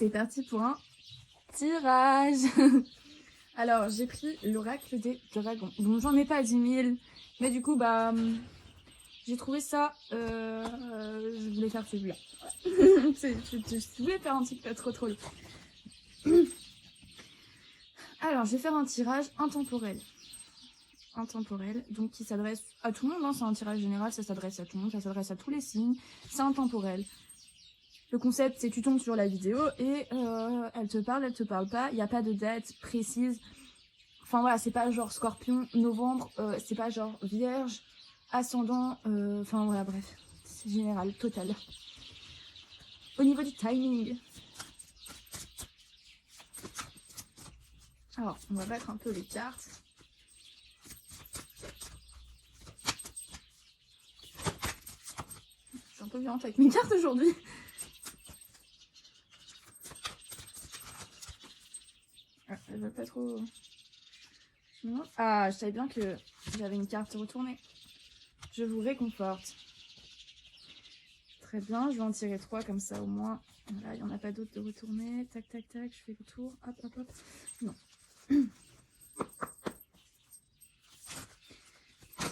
c'est parti pour un tirage. Alors, j'ai pris l'oracle des dragons. Bon, j'en ai pas 10 000, mais du coup, j'ai trouvé ça. Je voulais faire celui-là. Je voulais faire un truc pas trop long. Alors, je vais faire un tirage intemporel. Donc qui s'adresse à tout le monde, hein. C'est un tirage général, ça s'adresse à tout le monde, ça s'adresse à tous les signes, c'est intemporel. Le concept, c'est tu tombes sur la vidéo et elle te parle pas, il n'y a pas de date précise. Enfin voilà, c'est pas genre Scorpion, novembre, c'est pas genre Vierge, ascendant, enfin voilà, bref, c'est général, total. Au niveau du timing, alors on va battre un peu les cartes. Je suis un peu violente avec mes cartes aujourd'hui. Ah, elles veulent pas trop... Ah, je savais bien que j'avais une carte retournée. Je vous réconforte. Très bien, je vais en tirer 3 comme ça au moins. Voilà, il n'y en a pas d'autres de retourner. Tac, tac, tac, je fais le tour. Hop, hop, hop. Non.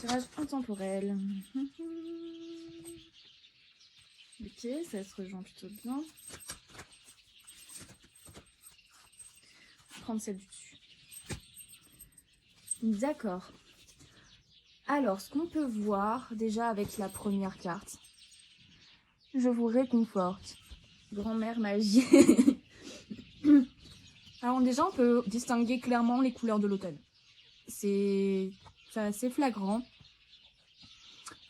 Tirage intemporel. Ok, ça se rejoint plutôt bien. Je vais prendre celle du dessus. D'accord. Alors, ce qu'on peut voir déjà avec la première carte, je vous réconforte. Grand-mère magie. Alors déjà, on peut distinguer clairement les couleurs de l'automne. C'est assez flagrant.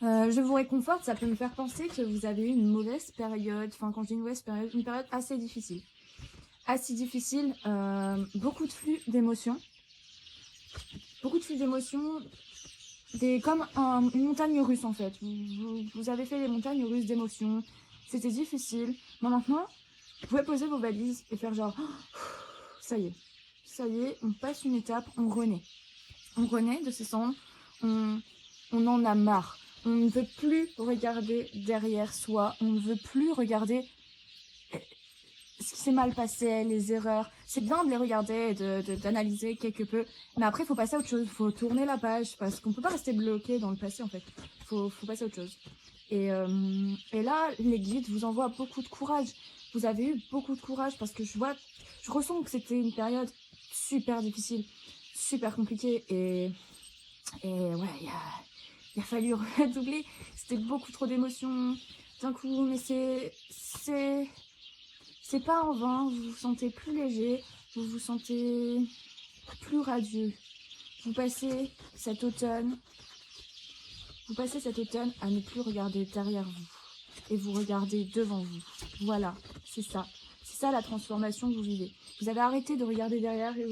Je vous réconforte, ça peut me faire penser que vous avez eu une mauvaise période. Enfin, quand je dis une mauvaise période, une période assez difficile. Assez difficile, beaucoup de flux d'émotions. Beaucoup de flux d'émotions, comme une montagne russe en fait. Vous avez fait des montagnes russes d'émotions. C'était difficile. Mais maintenant, vous pouvez poser vos valises et faire genre... Ça y est, on passe une étape, on renaît. On renaît de ses cendres, on en a marre. On ne veut plus regarder derrière soi, on ne veut plus regarder ce qui s'est mal passé, les erreurs. C'est bien de les regarder, d'analyser quelque peu, mais après il faut passer à autre chose, il faut tourner la page, parce qu'on ne peut pas rester bloqué dans le passé en fait. Il faut passer à autre chose. Et là, les guides vous envoient beaucoup de courage. Vous avez eu beaucoup de courage parce que je ressens que c'était une période super difficile, super compliquée et ouais, il a fallu redoubler. C'était beaucoup trop d'émotions d'un coup, mais c'est pas en vain. Vous vous sentez plus léger, vous vous sentez plus radieux. Vous passez cet automne à ne plus regarder derrière vous et vous regardez devant vous. Voilà, c'est ça. C'est ça la transformation que vous vivez. Vous avez arrêté de regarder derrière et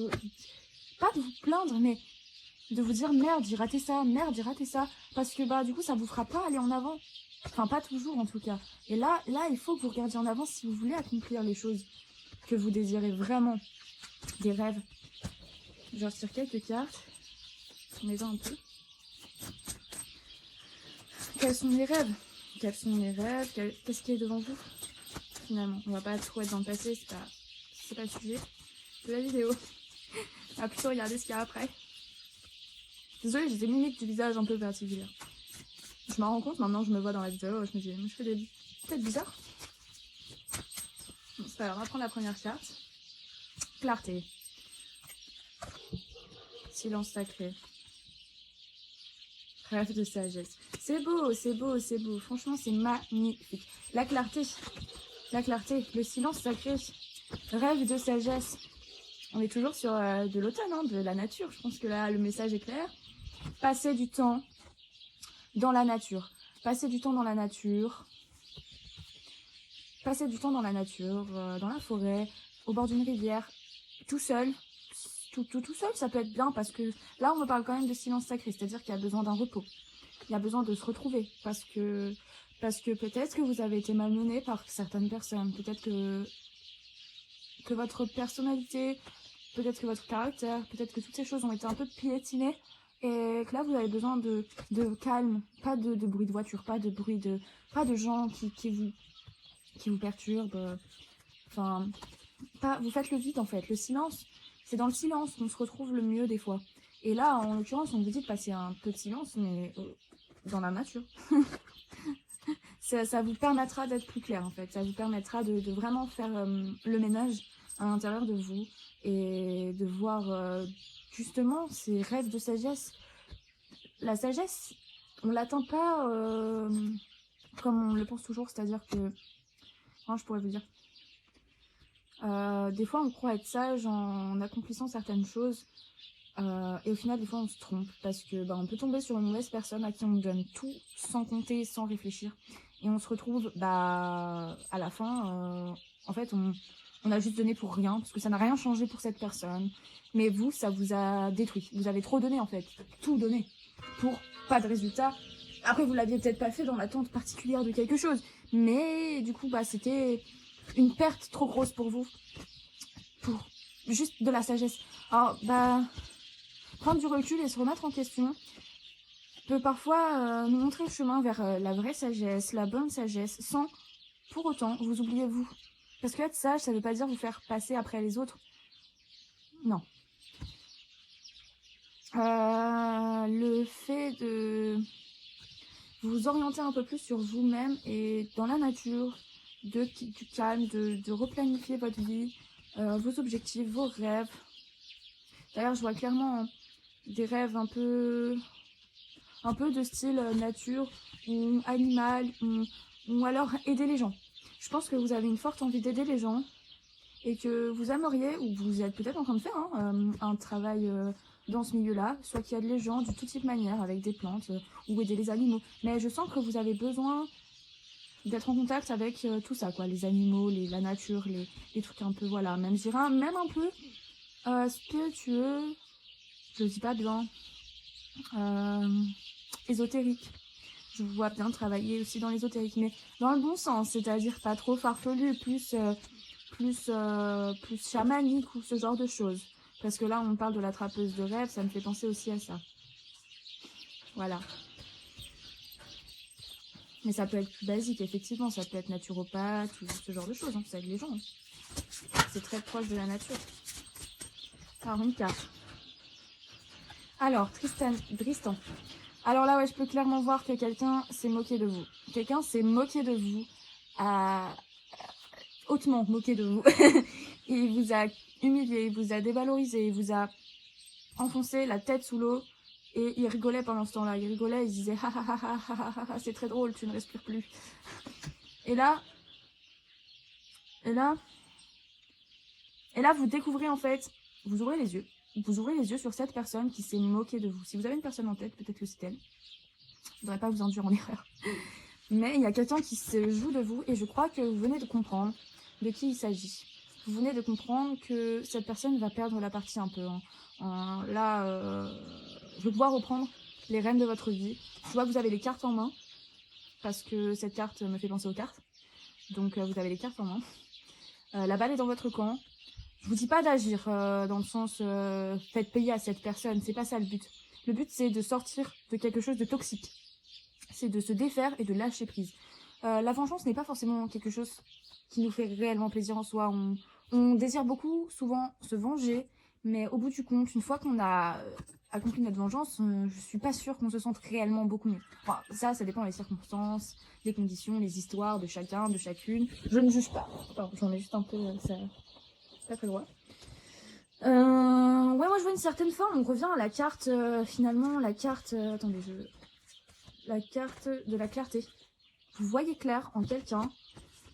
pas de vous plaindre, mais de vous dire merde, j'ai raté ça, parce que du coup ça vous fera pas aller en avant. Enfin pas toujours en tout cas. Et là il faut que vous regardiez en avant si vous voulez accomplir les choses que vous désirez vraiment. Des rêves. Je retire quelques cartes. Tournez-en un peu. Quels sont les rêves? Qu'est-ce qui est devant vous? Finalement, on va pas trop être dans le passé, c'est pas le sujet de la vidéo. On va plutôt regarder ce qu'il y a après. Désolée, j'ai des mimiques du visage un peu particulières. Je m'en rends compte, maintenant je me vois dans la vidéo, je me dis, je fais des têtes bizarres. Bon, c'est pas grave, on va prendre la première carte. Clarté. Silence sacré. Rêve de sagesse. C'est beau. Franchement, c'est magnifique. La clarté, le silence sacré. Rêve de sagesse. On est toujours sur de l'automne, hein, de la nature. Je pense que là, le message est clair. Passer du temps dans la nature. Dans la forêt, au bord d'une rivière, tout seul. Tout seul, ça peut être bien parce que là, on me parle quand même de silence sacré. C'est-à-dire qu'il y a besoin d'un repos. Il y a besoin de se retrouver parce que peut-être que vous avez été malmené par certaines personnes. Peut-être que votre personnalité, peut-être que votre caractère, peut-être que toutes ces choses ont été un peu piétinées et que là vous avez besoin de calme, pas de bruit de voiture, pas de gens qui vous perturbent. Enfin, vous faites le vide en fait, le silence. C'est dans le silence qu'on se retrouve le mieux des fois. Et là, en l'occurrence, on vous dit de passer un peu de silence, mais dans la nature. Ça vous permettra d'être plus clair en fait. Ça vous permettra de vraiment faire le ménage à l'intérieur de vous et de voir justement ces rêves de sagesse. La sagesse, on l'atteint pas comme on le pense toujours, c'est-à-dire que... Enfin, je pourrais vous dire. Des fois, on croit être sage en accomplissant certaines choses. Et au final, des fois, on se trompe. Parce que on peut tomber sur une mauvaise personne à qui on donne tout sans compter, sans réfléchir. Et on se retrouve, à la fin, en fait, on a juste donné pour rien. Parce que ça n'a rien changé pour cette personne. Mais vous, ça vous a détruit. Vous avez trop donné, en fait. Tout donné. Pour pas de résultat. Après, vous l'aviez peut-être pas fait dans l'attente particulière de quelque chose. Mais du coup, c'était une perte trop grosse pour vous. Pour juste de la sagesse. Alors, prendre du recul et se remettre en question peut parfois nous montrer le chemin vers la vraie sagesse, la bonne sagesse, sans pour autant vous oublier vous. Parce que être sage, ça veut pas dire vous faire passer après les autres. Non. Le fait de vous orienter un peu plus sur vous-même et dans la nature, du calme, de replanifier votre vie, vos objectifs, vos rêves. D'ailleurs, je vois clairement des rêves un peu de style nature ou animal ou alors aider les gens. Je pense que vous avez une forte envie d'aider les gens et que vous aimeriez, ou vous êtes peut-être en train de faire un travail dans ce milieu-là, soit qu'il y a les gens de tout type de manière avec des plantes ou aider les animaux. Mais je sens que vous avez besoin d'être en contact avec tout ça, quoi, les animaux, la nature, les trucs un peu, voilà, même j'irais même un peu spiritueux, je le dis pas bien, ésotérique. Je vous vois bien travailler aussi dans l'ésotérique, mais dans le bon sens, c'est-à-dire pas trop farfelu, plus chamanique ou ce genre de choses. Parce que là, on parle de la trappeuse de rêve, ça me fait penser aussi à ça. Voilà. Mais ça peut être plus basique, effectivement, ça peut être naturopathe ou ce genre de choses, hein, ça aide les gens. Hein. C'est très proche de la nature. Alors, une carte. Alors, Tristan. Alors là, ouais, je peux clairement voir que quelqu'un s'est moqué de vous. Quelqu'un s'est moqué de vous, hautement moqué de vous. Il vous a humilié, il vous a dévalorisé, il vous a enfoncé la tête sous l'eau. Et il rigolait pendant ce temps-là. Il rigolait, il disait ha ha ha ha ha ha ha, c'est très drôle, tu ne respires plus. Et là, vous découvrez en fait, vous ouvrez les yeux. Vous ouvrez les yeux sur cette personne qui s'est moquée de vous. Si vous avez une personne en tête, peut-être que c'est elle. Je ne voudrais pas vous induire en erreur. Mais il y a quelqu'un qui se joue de vous et je crois que vous venez de comprendre de qui il s'agit. Vous venez de comprendre que cette personne va perdre la partie un peu. Je vais pouvoir reprendre les rênes de votre vie. Je vois que vous avez les cartes en main, parce que cette carte me fait penser aux cartes. Donc vous avez les cartes en main. La balle est dans votre camp. Je vous dis pas d'agir dans le sens faites payer à cette personne, c'est pas ça le but. Le but c'est de sortir de quelque chose de toxique. C'est de se défaire et de lâcher prise. La vengeance n'est pas forcément quelque chose qui nous fait réellement plaisir en soi. On désire beaucoup, souvent, se venger, mais au bout du compte, une fois qu'on a accompli notre vengeance, je suis pas sûre qu'on se sente réellement beaucoup mieux. Enfin, ça dépend des circonstances, des conditions, les histoires de chacun, de chacune. Je ne juge pas. Pardon, j'en ai juste un peu... ça... pas très loin. Ouais, moi je vois une certaine forme. On revient à la carte, finalement, la carte... attendez, la carte de la clarté. Vous voyez clair en quelqu'un.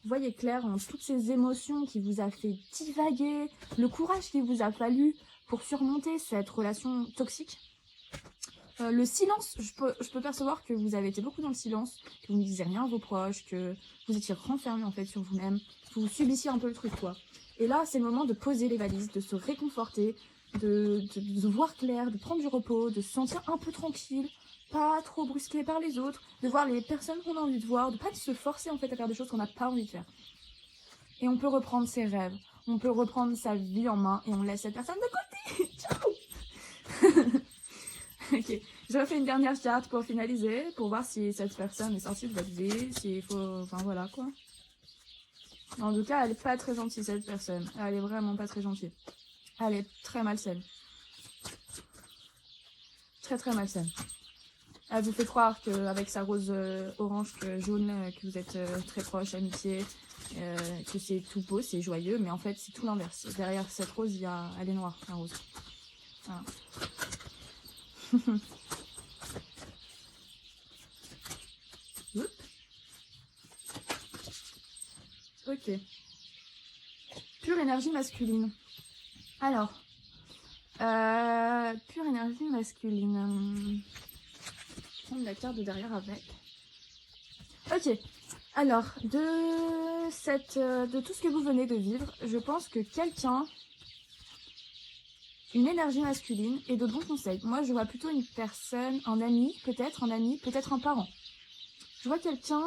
Vous voyez clair en toutes ces émotions qui vous a fait divaguer, le courage qu'il vous a fallu pour surmonter cette relation toxique. Le silence, je peux percevoir que vous avez été beaucoup dans le silence, que vous ne disiez rien à vos proches, que vous étiez renfermé en fait sur vous-même, que vous subissiez un peu le truc quoi. Et là, c'est le moment de poser les valises, de se réconforter, de voir clair, de prendre du repos, de se sentir un peu tranquille, pas trop brusqué par les autres, de voir les personnes qu'on a envie de voir, de pas se forcer en fait à faire des choses qu'on n'a pas envie de faire. Et on peut reprendre ses rêves, on peut reprendre sa vie en main et on laisse cette personne de côté. Ciao. Ok, je refais une dernière carte pour finaliser, pour voir si cette personne est sortie de votre vie, s'il faut... enfin voilà quoi. En tout cas, elle est pas très gentille, cette personne. Elle est vraiment pas très gentille. Elle est très malsaine. Très très malsaine. Elle vous fait croire qu'avec sa rose orange jaune, que vous êtes très proche, amitié, que c'est tout beau, c'est joyeux, mais en fait c'est tout l'inverse. Derrière cette rose, elle est noire, la rose. Voilà. Ok. Pure énergie masculine. Alors, pure énergie masculine. Prendre la carte de derrière avec. Ok. Alors, de tout ce que vous venez de vivre, je pense que quelqu'un, une énergie masculine et de bons conseils. Moi, je vois plutôt une personne, un ami, peut-être un parent. Je vois quelqu'un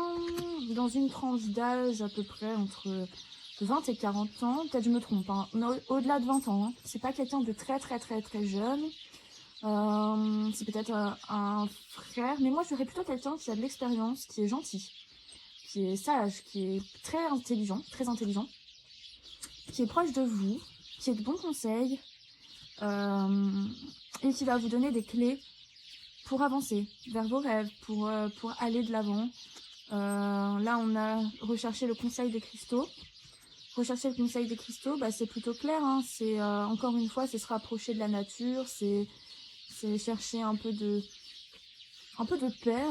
dans une tranche d'âge à peu près entre 20 et 40 ans. Peut-être je me trompe, hein, mais au-delà de 20 ans. Hein. C'est pas quelqu'un de très très très très jeune. C'est peut-être un frère. Mais moi, je verrais plutôt quelqu'un qui a de l'expérience, qui est gentil, qui est sage, qui est très intelligent, qui est proche de vous, qui a de bons conseils et qui va vous donner des clés pour avancer vers vos rêves, pour aller de l'avant. Là, on a recherché le conseil des cristaux. Rechercher le conseil des cristaux, bah, c'est plutôt clair. Hein. C'est encore une fois, c'est se rapprocher de la nature, c'est chercher un peu de paix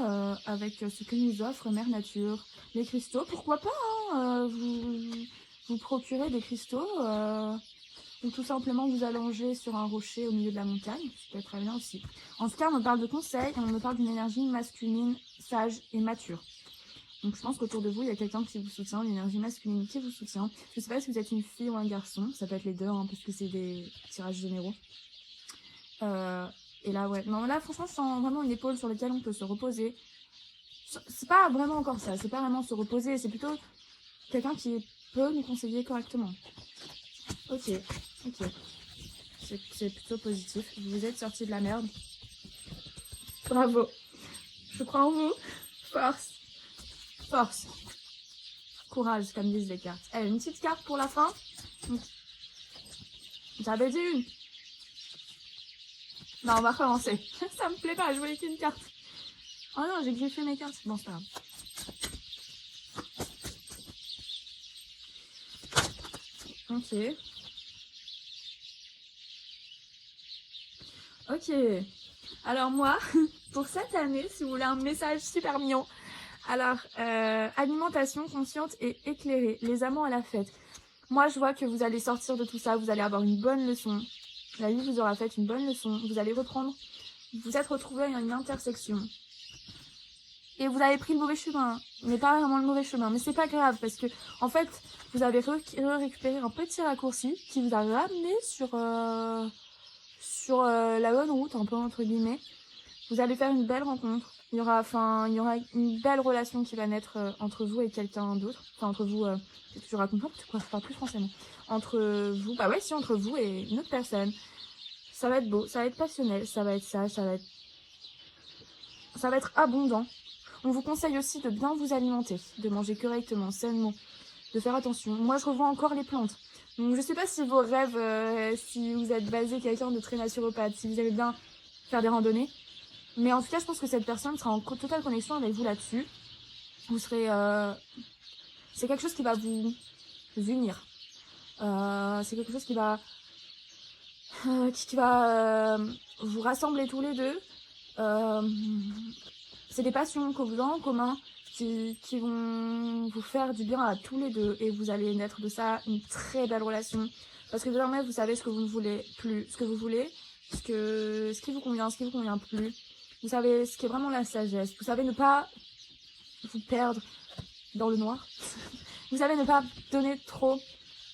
avec ce que nous offre Mère Nature. Les cristaux, pourquoi pas hein, vous procurez des cristaux ou tout simplement vous allonger sur un rocher au milieu de la montagne, ça peut être très bien aussi. En tout cas, on me parle de conseils et on me parle d'une énergie masculine, sage et mature. Donc je pense qu'autour de vous, il y a quelqu'un qui vous soutient, une énergie masculine qui vous soutient. Je ne sais pas si vous êtes une fille ou un garçon, ça peut être les deux, hein, parce que c'est des tirages généraux. Et là, ouais. Non, là, franchement, je sens vraiment une épaule sur laquelle on peut se reposer. C'est pas vraiment encore ça, c'est pas vraiment se reposer, c'est plutôt quelqu'un qui peut nous conseiller correctement. Ok. C'est plutôt positif. Vous êtes sorti de la merde. Bravo. Je crois en vous. Force. Courage, comme disent les cartes. Allez, une petite carte pour la fin. J'avais dit une. Non, on va recommencer. Ça me plaît pas, je voulais qu'une carte. Oh non, j'ai griffé mes cartes. Bon, c'est pas grave. Ok. Alors moi, pour cette année, si vous voulez un message super mignon, alors, alimentation consciente et éclairée, les amants à la fête. Moi, je vois que vous allez sortir de tout ça, vous allez avoir une bonne leçon. La vie vous aura fait une bonne leçon. Vous allez reprendre, vous êtes retrouvés à une intersection. Et vous avez pris le mauvais chemin, mais pas vraiment le mauvais chemin. Mais c'est pas grave, parce que, en fait, vous avez récupéré un petit raccourci qui vous a ramené sur la bonne route, un peu entre guillemets. Vous allez faire une belle rencontre. Il y aura une belle relation qui va naître entre vous et quelqu'un d'autre. Enfin, entre vous, je raconte pas, je parle plus français, non. Entre vous, bah ouais, si, entre vous et une autre personne. Ça va être beau, ça va être passionnel, ça va être sage, ça va être abondant. On vous conseille aussi de bien vous alimenter, de manger correctement, sainement, de faire attention. Moi, je revois encore les plantes. Donc, je sais pas si vos rêves, si vous êtes basé quelqu'un de très naturopathe, si vous allez bien faire des randonnées. Mais en tout cas, je pense que cette personne sera en totale connexion avec vous là-dessus. Vous serez... c'est quelque chose qui va vous unir. C'est quelque chose qui va... vous rassembler tous les deux. C'est des passions que vous avez en commun qui vont vous faire du bien à tous les deux. Et vous allez naître de ça une très belle relation. Parce que désormais, vous savez ce que vous ne voulez plus. Ce que vous voulez, ce qui vous convient, ce qui vous convient plus. Vous savez ce qui est vraiment la sagesse. Vous savez ne pas vous perdre dans le noir. Vous savez ne pas donner trop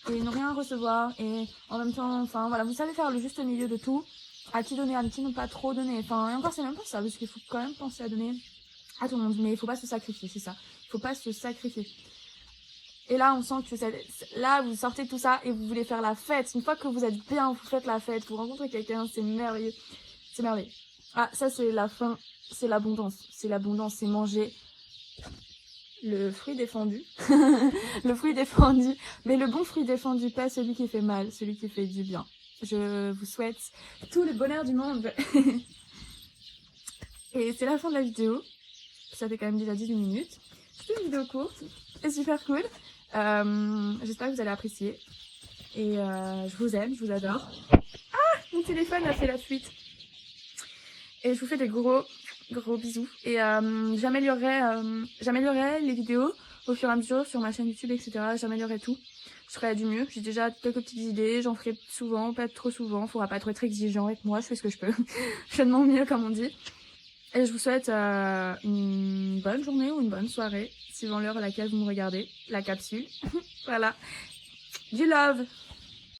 et ne rien recevoir. Et en même temps, enfin voilà, vous savez faire le juste milieu de tout. À qui donner, à qui ne pas trop donner. Enfin, et encore, c'est même pas ça, parce qu'il faut quand même penser à donner à tout le monde. Mais il faut pas se sacrifier, c'est ça. Il faut pas se sacrifier. Et là, on sent que là, vous sortez de tout ça et vous voulez faire la fête. Une fois que vous êtes bien, vous faites la fête, vous rencontrez quelqu'un, c'est merveilleux. C'est merveilleux. Ah, ça, c'est la fin. C'est l'abondance. C'est l'abondance. C'est manger le fruit défendu. Le fruit défendu, mais le bon fruit défendu, pas celui qui fait mal, celui qui fait du bien. Je vous souhaite tout le bonheur du monde. Et c'est la fin de la vidéo. Ça fait quand même déjà 18 minutes. C'est une vidéo courte et super cool. J'espère que vous allez apprécier. Et je vous aime, je vous adore. Ah, mon téléphone a fait la fuite. Et je vous fais des gros bisous. Et j'améliorerai les vidéos au fur et à mesure sur ma chaîne YouTube, etc. J'améliorerai tout. Je ferai du mieux. J'ai déjà quelques petites idées. J'en ferai souvent, pas trop souvent. Faudra pas trop être exigeant avec moi. Je fais ce que je peux. Je fais de mon mieux, comme on dit. Et je vous souhaite une bonne journée ou une bonne soirée, suivant l'heure à laquelle vous me regardez, la capsule. Voilà. Du love!